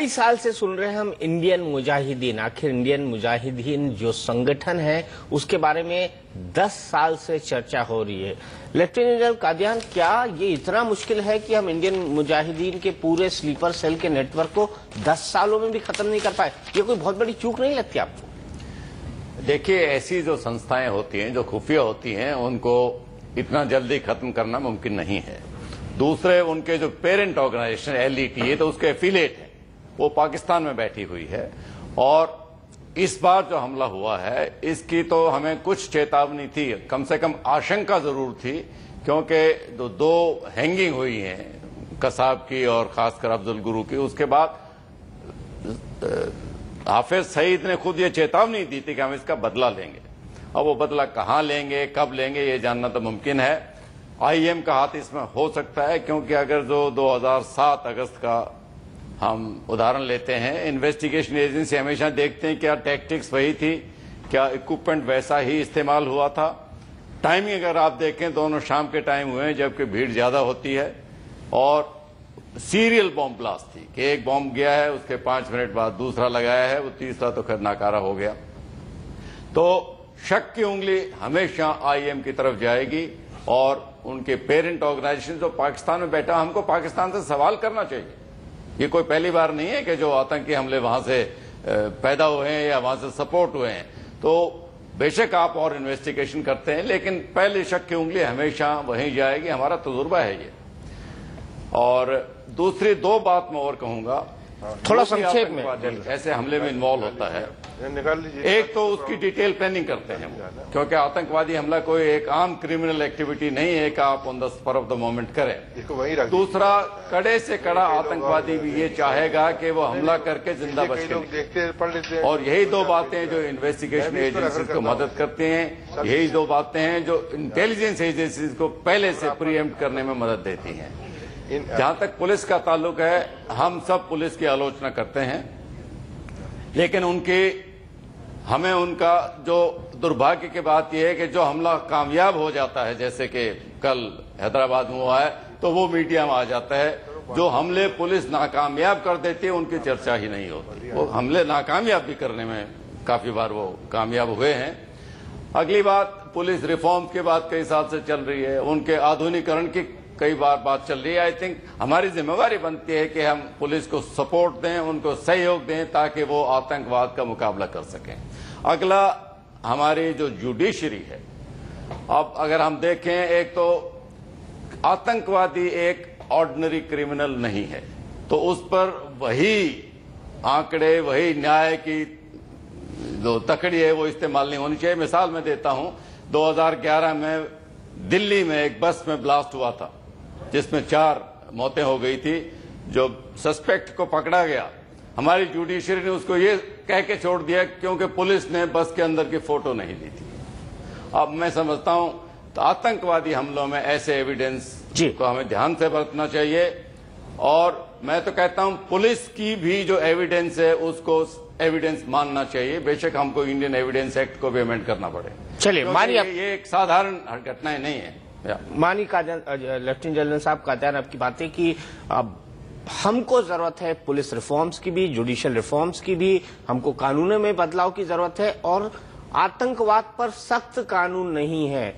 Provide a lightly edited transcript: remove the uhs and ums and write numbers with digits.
कई साल से सुन रहे हैं हम इंडियन मुजाहिदीन। आखिर इंडियन मुजाहिदीन जो संगठन है उसके बारे में 10 साल से चर्चा हो रही है। लेफ्टिनेंट जनरल कादियान, क्या ये इतना मुश्किल है कि हम इंडियन मुजाहिदीन के पूरे स्लीपर सेल के नेटवर्क को 10 सालों में भी खत्म नहीं कर पाए? ये कोई बहुत बड़ी चूक नहीं लगती आपको? देखिए, ऐसी जो संस्थाएं होती हैं, जो खुफिया होती हैं, उनको इतना जल्दी खत्म करना मुमकिन नहीं है। दूसरे, उनके जो पेरेंट ऑर्गेनाइजेशन LET है, तो उसके एफिलिएट है, वो पाकिस्तान में बैठी हुई है। और इस बार जो हमला हुआ है इसकी तो हमें कुछ चेतावनी थी, कम से कम आशंका जरूर थी, क्योंकि दो हैंगिंग हुई हैं, कसाब की और खासकर अफजल गुरु की। उसके बाद हाफिज सईद ने खुद ये चेतावनी दी थी कि हम इसका बदला लेंगे। अब वो बदला कहां लेंगे, कब लेंगे, ये जानना तो मुमकिन है। IM का हाथ इसमें हो सकता है, क्योंकि अगर जो 2007 अगस्त का हम उदाहरण लेते हैं, इन्वेस्टिगेशन एजेंसी हमेशा देखते हैं क्या टैक्टिक्स वही थी, क्या इक्विपमेंट वैसा ही इस्तेमाल हुआ था। टाइमिंग अगर आप देखें, दोनों शाम के टाइम हुए हैं जबकि भीड़ ज्यादा होती है, और सीरियल बॉम्ब ब्लास्ट थी कि एक बॉम्ब गया है, उसके 5 मिनट बाद दूसरा लगाया है, वो तीसरा तो खैर नाकारा हो गया। तो शक की उंगली हमेशा IM की तरफ जाएगी, और उनके पेरेंट ऑर्गेनाइजेशन जो पाकिस्तान में बैठा, हमको पाकिस्तान से सवाल करना चाहिए। ये कोई पहली बार नहीं है कि जो आतंकी हमले वहां से पैदा हुए हैं या वहां से सपोर्ट हुए हैं। तो बेशक आप और इन्वेस्टिगेशन करते हैं, लेकिन पहले शक की उंगली हमेशा वहीं जाएगी, हमारा तजुर्बा है ये। और दूसरी दो बात मैं और कहूंगा, थोड़ा संक्षेप में। ऐसे हमले में इन्वॉल्व होता है, एक तो उसकी डिटेल प्लानिंग करते हैं, क्योंकि आतंकवादी हमला कोई एक आम क्रिमिनल एक्टिविटी नहीं है कि आप on the spur of the moment करें। दूसरा, कड़े से कड़ा आतंकवादी भी ये चाहेगा कि वो हमला करके जिंदा बच के, और यही दो बातें जो इन्वेस्टिगेशन एजेंसीज को मदद करती हैं, यही दो बातें हैं जो इंटेलिजेंस एजेंसीज को पहले से प्रीएम्प्ट करने में मदद देती हैं। जहां तक पुलिस का ताल्लुक है, हम सब पुलिस की आलोचना करते हैं, लेकिन हमें उनका जो दुर्भाग्य की बात यह है कि जो हमला कामयाब हो जाता है, जैसे कि कल हैदराबाद में हुआ है, तो वो मीडिया में आ जाता है। जो हमले पुलिस नाकामयाब कर देती है उनकी चर्चा ही नहीं होती। वो हमले नाकामयाब भी करने में काफी बार वो कामयाब हुए हैं। अगली बात, पुलिस रिफॉर्म्स की बात कई साल से चल रही है, उनके आधुनिकीकरण की कई बार बात चल रही है। आई थिंक हमारी जिम्मेवारी बनती है कि हम पुलिस को सपोर्ट दें, उनको सहयोग दें, ताकि वो आतंकवाद का मुकाबला कर सकें। अगला, हमारी जो जुडिशरी है, अब अगर हम देखें, एक तो आतंकवादी एक ऑर्डिनरी क्रिमिनल नहीं है, तो उस पर वही आंकड़े, वही न्याय की जो तकड़ी है वो इस्तेमाल नहीं होनी चाहिए। मिसाल मैं देता हूं, 2011 में दिल्ली में एक बस में ब्लास्ट हुआ था जिसमें 4 मौतें हो गई थी। जो सस्पेक्ट को पकड़ा गया, हमारी जुडिशरी ने उसको ये कह के छोड़ दिया क्योंकि पुलिस ने बस के अंदर की फोटो नहीं ली थी। अब मैं समझता हूं तो आतंकवादी हमलों में ऐसे एविडेंस को हमें ध्यान से बरतना चाहिए, और मैं तो कहता हूं पुलिस की भी जो एविडेंस है उसको एविडेंस मानना चाहिए। बेशक हमको इंडियन एविडेंस एक्ट को भी अमेंड करना पड़े। चलिए, मानिए ये एक साधारण घटनाएं नहीं है। मानी लेफ्टिनेंट जनरल साहब, कादियान आपकी बातें कि अब हमको जरूरत है पुलिस रिफॉर्म्स की भी, जुडिशियल रिफॉर्म्स की भी, हमको कानूनों में बदलाव की जरूरत है, और आतंकवाद पर सख्त कानून नहीं है।